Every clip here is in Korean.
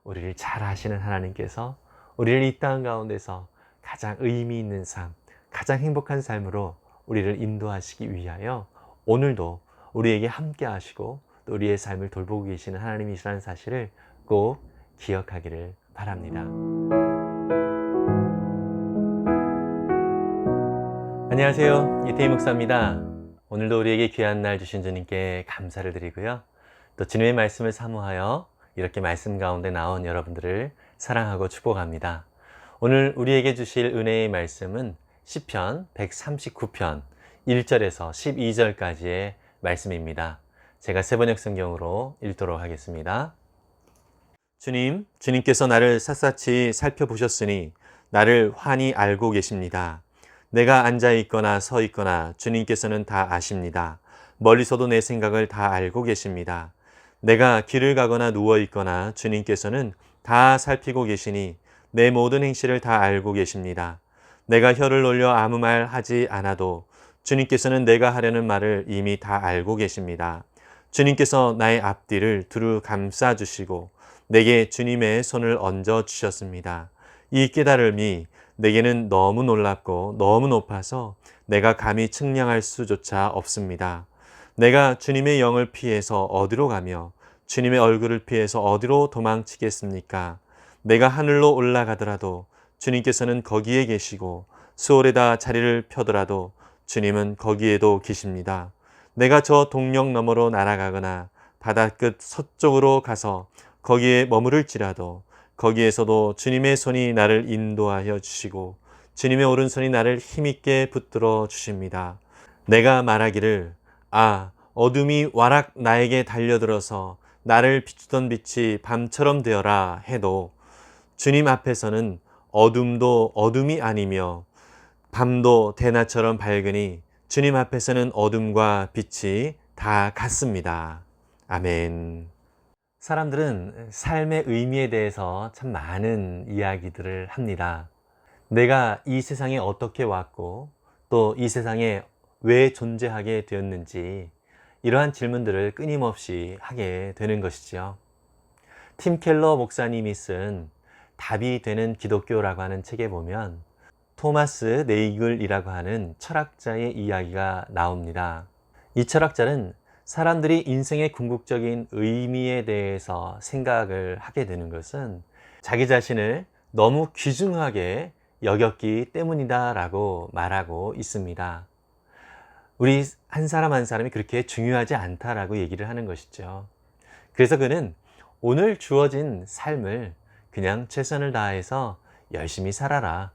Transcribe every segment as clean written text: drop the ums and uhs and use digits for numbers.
우리를 잘 아시는 하나님께서 우리를 이 땅 가운데서 가장 의미 있는 삶, 가장 행복한 삶으로 우리를 인도하시기 위하여 오늘도 우리에게 함께 하시고 또 우리의 삶을 돌보고 계시는 하나님이시라는 사실을 꼭 기억하기를 바랍니다. 안녕하세요. 이태희 목사입니다. 오늘도 우리에게 귀한 날 주신 주님께 감사를 드리고요. 또 주님의 말씀을 사모하여 이렇게 말씀 가운데 나온 여러분들을 사랑하고 축복합니다. 오늘 우리에게 주실 은혜의 말씀은 시편 139편 1절에서 12절까지의 말씀입니다. 제가 세번역 성경으로 읽도록 하겠습니다. 주님께서 나를 샅샅이 살펴보셨으니 나를 환히 알고 계십니다. 내가 앉아 있거나 서 있거나 주님께서는 다 아십니다. 멀리서도 내 생각을 다 알고 계십니다. 내가 길을 가거나 누워 있거나 주님께서는 다 살피고 계시니 내 모든 행실을 다 알고 계십니다. 내가 혀를 놀려 아무 말 하지 않아도 주님께서는 내가 하려는 말을 이미 다 알고 계십니다. 주님께서 나의 앞뒤를 두루 감싸 주시고 내게 주님의 손을 얹어 주셨습니다. 이 깨달음이 내게는 너무 놀랍고 너무 높아서 내가 감히 측량할 수조차 없습니다. 내가 주님의 영을 피해서 어디로 가며 주님의 얼굴을 피해서 어디로 도망치겠습니까? 내가 하늘로 올라가더라도 주님께서는 거기에 계시고 수월에다 자리를 펴더라도 주님은 거기에도 계십니다. 내가 저 동력 너머로 날아가거나 바다 끝 서쪽으로 가서 거기에 머무를지라도 거기에서도 주님의 손이 나를 인도하여 주시고 주님의 오른손이 나를 힘있게 붙들어 주십니다. 내가 말하기를 어둠이 와락 나에게 달려들어서 나를 비추던 빛이 밤처럼 되어라 해도 주님 앞에서는 어둠도 어둠이 아니며 밤도 대낮처럼 밝으니 주님 앞에서는 어둠과 빛이 다 같습니다. 아멘. 사람들은 삶의 의미에 대해서 참 많은 이야기들을 합니다. 내가 이 세상에 어떻게 왔고 또 이 세상에 왜 존재하게 되었는지 이러한 질문들을 끊임없이 하게 되는 것이죠. 팀 켈러 목사님이 쓴 답이 되는 기독교라고 하는 책에 보면 토마스 네이글이라고 하는 철학자의 이야기가 나옵니다. 이 철학자는 사람들이 인생의 궁극적인 의미에 대해서 생각을 하게 되는 것은 자기 자신을 너무 귀중하게 여겼기 때문이다 라고 말하고 있습니다. 우리 한 사람 한 사람이 그렇게 중요하지 않다라고 얘기를 하는 것이죠. 그래서 그는 오늘 주어진 삶을 그냥 최선을 다해서 열심히 살아라.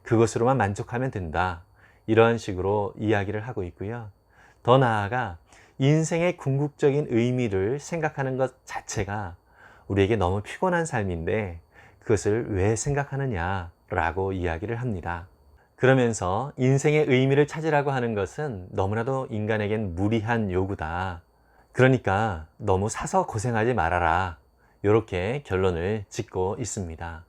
그것으로만 만족하면 된다. 이런 식으로 이야기를 하고 있고요. 더 나아가 인생의 궁극적인 의미를 생각하는 것 자체가 우리에게 너무 피곤한 삶인데 그것을 왜 생각하느냐라고 이야기를 합니다. 그러면서 인생의 의미를 찾으라고 하는 것은 너무나도 인간에겐 무리한 요구다. 그러니까 너무 사서 고생하지 말아라. 이렇게 결론을 짓고 있습니다.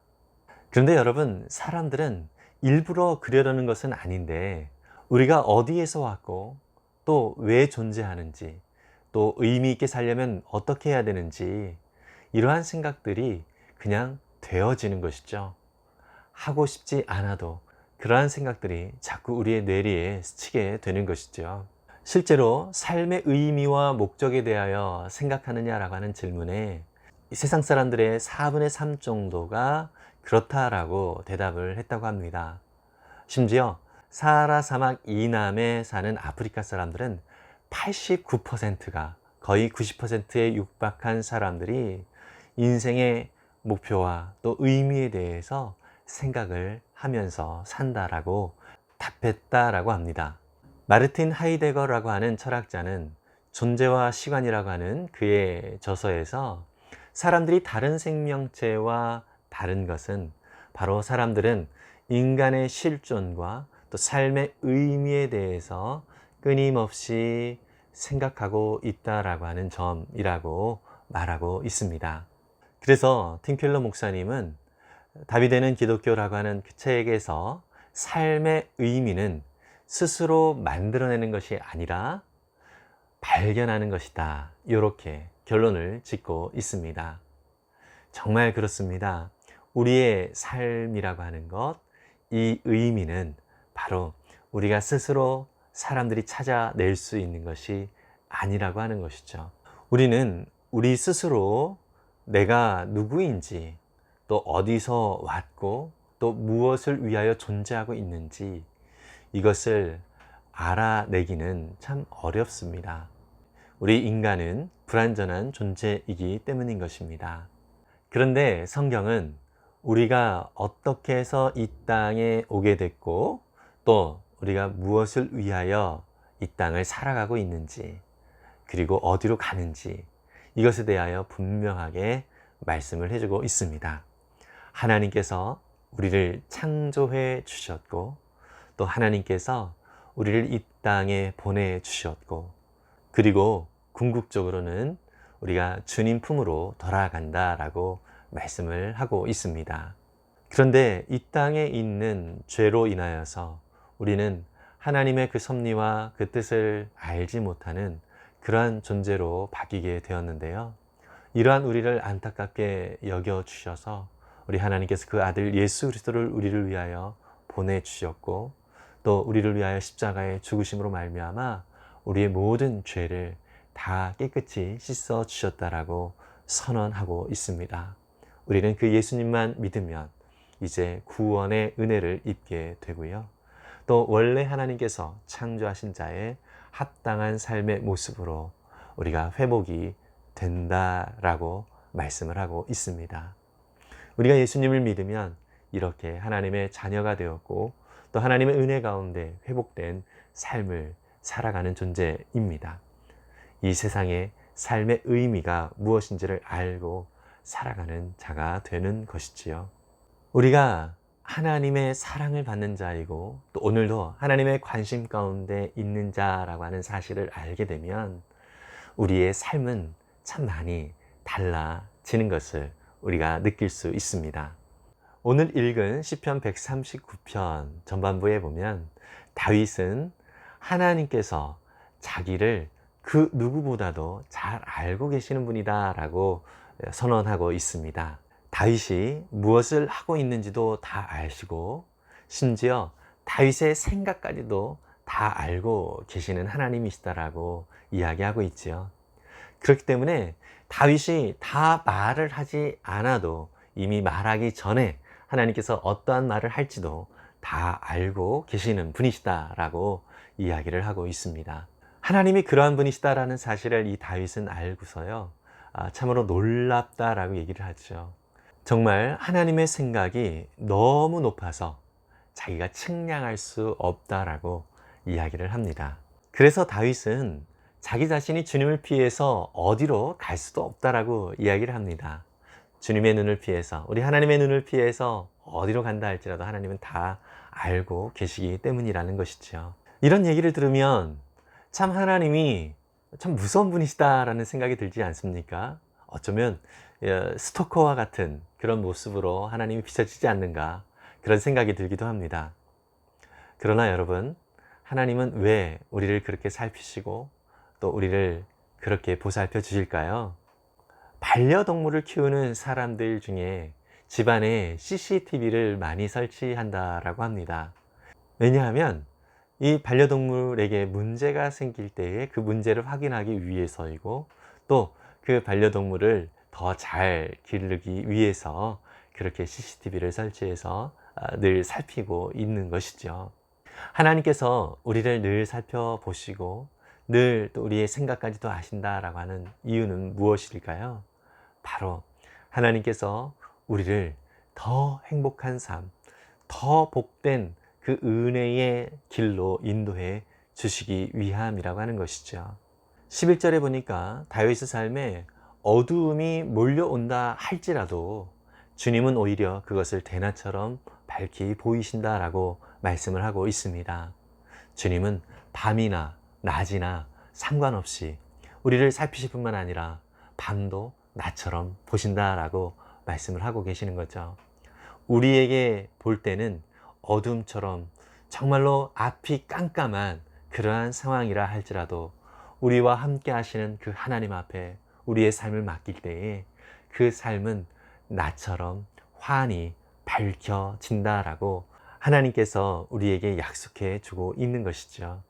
그런데 여러분, 사람들은 일부러 그러려는 것은 아닌데 우리가 어디에서 왔고 또 왜 존재하는지 또 의미 있게 살려면 어떻게 해야 되는지 이러한 생각들이 그냥 되어지는 것이죠. 하고 싶지 않아도 그러한 생각들이 자꾸 우리의 뇌리에 스치게 되는 것이죠. 실제로 삶의 의미와 목적에 대하여 생각하느냐라고 하는 질문에 이 세상 사람들의 4분의 3 정도가 그렇다라고 대답을 했다고 합니다. 심지어 사하라 사막 이남에 사는 아프리카 사람들은 89%가 거의 90%에 육박한 사람들이 인생의 목표와 또 의미에 대해서 생각을 하면서 산다라고 답했다라고 합니다. 마르틴 하이데거라고 하는 철학자는 존재와 시간이라고 하는 그의 저서에서 사람들이 다른 생명체와 다른 것은 바로 사람들은 인간의 실존과 또 삶의 의미에 대해서 끊임없이 생각하고 있다라고 하는 점이라고 말하고 있습니다. 그래서 팀 켈러 목사님은 답이 되는 기독교라고 하는 그 책에서 삶의 의미는 스스로 만들어내는 것이 아니라 발견하는 것이다. 이렇게 결론을 짓고 있습니다. 정말 그렇습니다. 우리의 삶이라고 하는 것, 이 의미는 바로 우리가 스스로 사람들이 찾아낼 수 있는 것이 아니라고 하는 것이죠. 우리는 우리 스스로 내가 누구인지, 또 어디서 왔고, 또 무엇을 위하여 존재하고 있는지 이것을 알아내기는 참 어렵습니다. 우리 인간은 불완전한 존재이기 때문인 것입니다. 그런데 성경은 우리가 어떻게 해서 이 땅에 오게 됐고, 또 우리가 무엇을 위하여 이 땅을 살아가고 있는지, 그리고 어디로 가는지 이것에 대하여 분명하게 말씀을 해주고 있습니다. 하나님께서 우리를 창조해 주셨고, 또 하나님께서 우리를 이 땅에 보내주셨고, 그리고 궁극적으로는 우리가 주님 품으로 돌아간다라고 말씀을 하고 있습니다. 그런데 이 땅에 있는 죄로 인하여서 우리는 하나님의 그 섭리와 그 뜻을 알지 못하는 그러한 존재로 바뀌게 되었는데요. 이러한 우리를 안타깝게 여겨주셔서 우리 하나님께서 그 아들 예수 그리스도를 우리를 위하여 보내주셨고, 또 우리를 위하여 십자가에 죽으심으로 말미암아 우리의 모든 죄를 다 깨끗이 씻어 주셨다라고 선언하고 있습니다. 우리는 그 예수님만 믿으면 이제 구원의 은혜를 입게 되고요. 또 원래 하나님께서 창조하신 자의 합당한 삶의 모습으로 우리가 회복이 된다라고 말씀을 하고 있습니다. 우리가 예수님을 믿으면 이렇게 하나님의 자녀가 되었고, 또 하나님의 은혜 가운데 회복된 삶을 살아가는 존재입니다. 이 세상의 삶의 의미가 무엇인지를 알고 살아가는 자가 되는 것이지요. 우리가 하나님의 사랑을 받는 자이고, 또 오늘도 하나님의 관심 가운데 있는 자라고 하는 사실을 알게 되면 우리의 삶은 참 많이 달라지는 것을 우리가 느낄 수 있습니다. 오늘 읽은 시편 139편 전반부에 보면 다윗은 하나님께서 자기를 그 누구보다도 잘 알고 계시는 분이다 라고 선언하고 있습니다. 다윗이 무엇을 하고 있는지도 다 아시고, 심지어 다윗의 생각까지도 다 알고 계시는 하나님이시다라고 이야기하고 있지요. 그렇기 때문에 다윗이 다 말을 하지 않아도 이미 말하기 전에 하나님께서 어떠한 말을 할지도 다 알고 계시는 분이시다라고 이야기를 하고 있습니다. 하나님이 그러한 분이시다라는 사실을 이 다윗은 알고서요, 참으로 놀랍다라고 얘기를 하죠. 정말 하나님의 생각이 너무 높아서 자기가 측량할 수 없다라고 이야기를 합니다. 그래서 다윗은 자기 자신이 주님을 피해서 어디로 갈 수도 없다라고 이야기를 합니다. 주님의 눈을 피해서, 우리 하나님의 눈을 피해서 어디로 간다 할지라도 하나님은 다 알고 계시기 때문이라는 것이죠. 이런 얘기를 들으면 참 하나님이 참 무서운 분이시다라는 생각이 들지 않습니까? 어쩌면 스토커와 같은 그런 모습으로 하나님이 비춰지지 않는가, 그런 생각이 들기도 합니다. 그러나 여러분, 하나님은 왜 우리를 그렇게 살피시고 또 우리를 그렇게 보살펴 주실까요? 반려동물을 키우는 사람들 중에 집안에 CCTV를 많이 설치한다라고 합니다. 왜냐하면 이 반려동물에게 문제가 생길 때에 그 문제를 확인하기 위해서이고, 또 그 반려동물을 더 잘 기르기 위해서 그렇게 CCTV를 설치해서 늘 살피고 있는 것이죠. 하나님께서 우리를 늘 살펴보시고 늘 또 우리의 생각까지도 아신다라고 하는 이유는 무엇일까요? 바로 하나님께서 우리를 더 행복한 삶, 더 복된 그 은혜의 길로 인도해 주시기 위함이라고 하는 것이죠. 11절에 보니까 다윗의 삶에 어두움이 몰려온다 할지라도 주님은 오히려 그것을 대낮처럼 밝히 보이신다라고 말씀을 하고 있습니다. 주님은 밤이나 낮이나 상관없이 우리를 살피실 뿐만 아니라 밤도 낮처럼 보신다라고 말씀을 하고 계시는 거죠. 우리에게 볼 때는 어둠처럼 정말로 앞이 깜깜한 그러한 상황이라 할지라도 우리와 함께 하시는 그 하나님 앞에 우리의 삶을 맡길 때에 그 삶은 나처럼 환히 밝혀진다라고 하나님께서 우리에게 약속해 주고 있는 것이죠.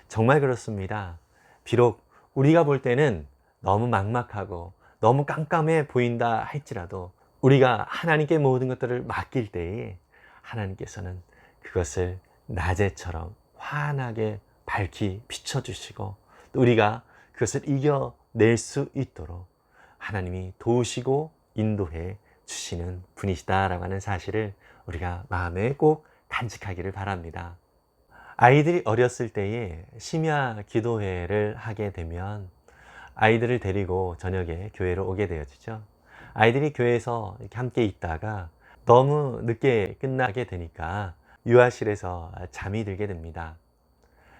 정말 그렇습니다. 비록 우리가 볼 때는 너무 막막하고 너무 깜깜해 보인다 할지라도 우리가 하나님께 모든 것들을 맡길 때에 하나님께서는 그것을 낮에처럼 환하게 밝히 비춰주시고 또 우리가 그것을 이겨낼 수 있도록 하나님이 도우시고 인도해 주시는 분이시다라고 하는 사실을 우리가 마음에 꼭 간직하기를 바랍니다. 아이들이 어렸을 때에 심야 기도회를 하게 되면 아이들을 데리고 저녁에 교회로 오게 되어지죠. 아이들이 교회에서 이렇게 함께 있다가 너무 늦게 끝나게 되니까 유아실에서 잠이 들게 됩니다.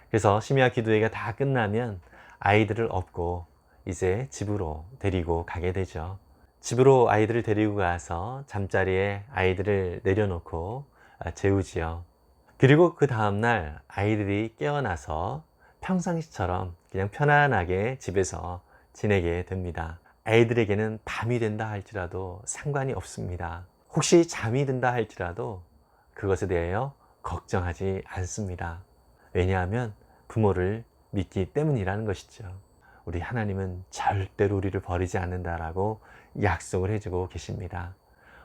그래서 심야 기도회가 다 끝나면 아이들을 업고 이제 집으로 데리고 가게 되죠. 집으로 아이들을 데리고 가서 잠자리에 아이들을 내려놓고 재우지요. 그리고 그 다음날 아이들이 깨어나서 평상시처럼 그냥 편안하게 집에서 지내게 됩니다. 아이들에게는 밤이 된다 할지라도 상관이 없습니다. 혹시 잠이 든다 할지라도 그것에 대하여 걱정하지 않습니다. 왜냐하면 부모를 믿기 때문이라는 것이죠. 우리 하나님은 절대로 우리를 버리지 않는다라고 약속을 해주고 계십니다.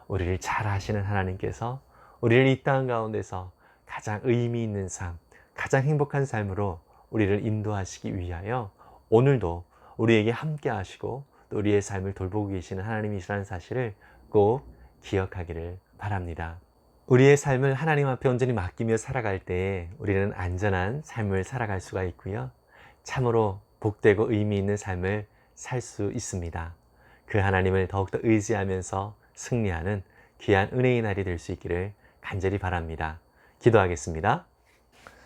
우리를 잘 아시는 하나님께서 우리를 이 땅 가운데서 가장 의미 있는 삶, 가장 행복한 삶으로 우리를 인도하시기 위하여 오늘도 우리에게 함께 하시고 또 우리의 삶을 돌보고 계시는 하나님이시라는 사실을 꼭 기억하기를 바랍니다. 우리의 삶을 하나님 앞에 온전히 맡기며 살아갈 때에 우리는 안전한 삶을 살아갈 수가 있고요. 참으로 복되고 의미 있는 삶을 살 수 있습니다. 그 하나님을 더욱더 의지하면서 승리하는 귀한 은혜의 날이 될 수 있기를 간절히 바랍니다. 기도하겠습니다.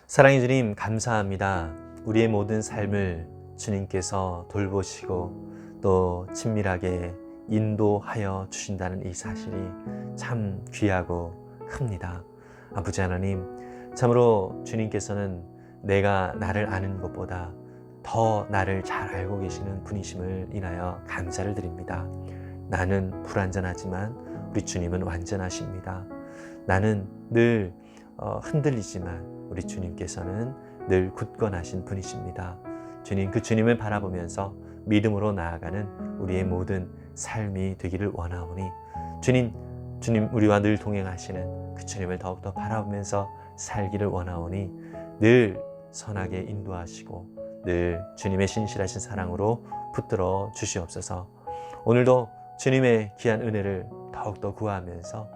사랑의 주님, 감사합니다. 우리의 모든 삶을 주님께서 돌보시고 또 친밀하게 인도하여 주신다는 이 사실이 참 귀하고 큽니다. 아버지 하나님, 참으로 주님께서는 내가 나를 아는 것보다 더 나를 잘 알고 계시는 분이심을 인하여 감사를 드립니다. 나는 불완전하지만 우리 주님은 완전하십니다. 나는 늘 흔들리지만 우리 주님께서는 늘 굳건하신 분이십니다. 주님, 그 주님을 바라보면서 믿음으로 나아가는 우리의 모든 삶이 되기를 원하오니 주님 우리와 늘 동행하시는 그 주님을 더욱더 바라보면서 살기를 원하오니 늘 선하게 인도하시고 늘 주님의 신실하신 사랑으로 붙들어 주시옵소서. 오늘도 주님의 귀한 은혜를 더욱더 구하면서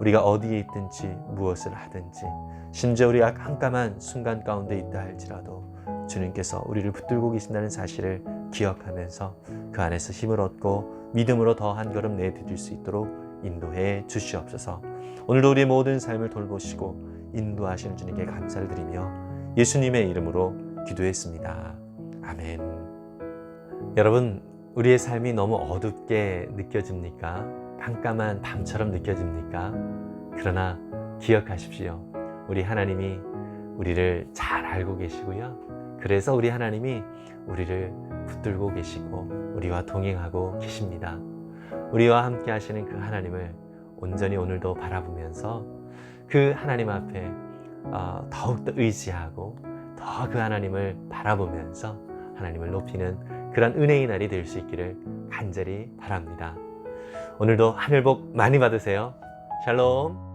우리가 어디에 있든지 무엇을 하든지 심지어 우리가 깜깜한 순간 가운데 있다 할지라도 주님께서 우리를 붙들고 계신다는 사실을 기억하면서 그 안에서 힘을 얻고 믿음으로 더 한 걸음 내디딜 수 있도록 인도해 주시옵소서. 오늘도 우리의 모든 삶을 돌보시고 인도하시는 주님께 감사를 드리며 예수님의 이름으로 기도했습니다. 아멘. 여러분, 우리의 삶이 너무 어둡게 느껴집니까? 깜깜한 밤처럼 느껴집니까? 그러나 기억하십시오. 우리 하나님이 우리를 잘 알고 계시고요. 그래서 우리 하나님이 우리를 붙들고 계시고 우리와 동행하고 계십니다. 우리와 함께 하시는 그 하나님을 온전히 오늘도 바라보면서 그 하나님 앞에 더욱더 의지하고 더 그 하나님을 바라보면서 하나님을 높이는 그런 은혜의 날이 될 수 있기를 간절히 바랍니다. 오늘도 하늘 복 많이 받으세요. 샬롬.